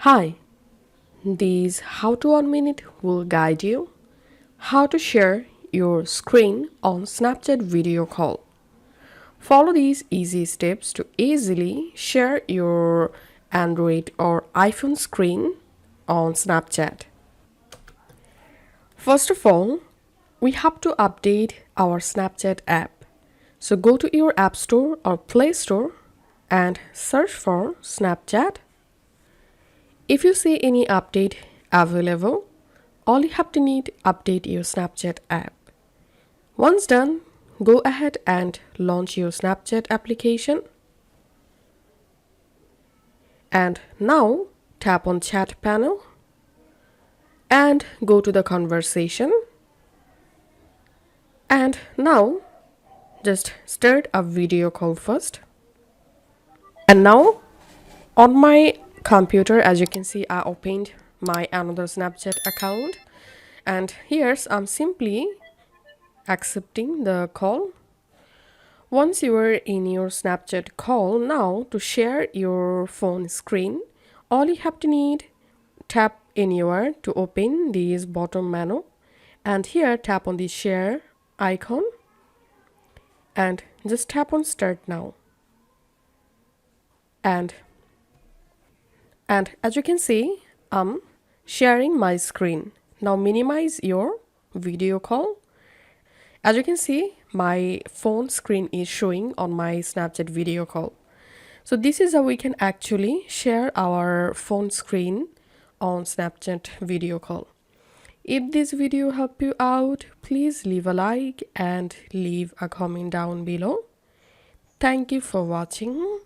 Hi, this How to 1 Minute will guide you how to share your screen on Snapchat video call. Follow these easy steps to easily share your Android or iPhone screen on Snapchat. First of all, we have to update our Snapchat app. So go to your App Store or Play Store and search for Snapchat. If you see any update available, all you have to need update your Snapchat app. Once done, go ahead and launch your Snapchat application. And now tap on chat panel and go to the conversation. And now just start a video call first. And now on my computer, as you can see, I opened my another Snapchat account, and here's I'm simply accepting the call. Once you are in your Snapchat call, now to share your phone screen, all you have to need tap anywhere to open this bottom menu, and here tap on the share icon and just tap on start now. And as you can see, I'm sharing my screen. Now minimize your video call. As you can see, my phone screen is showing on my Snapchat video call. So this is how we can actually share our phone screen on Snapchat video call. If this video helped you out, please leave a like and leave a comment down below. Thank you for watching.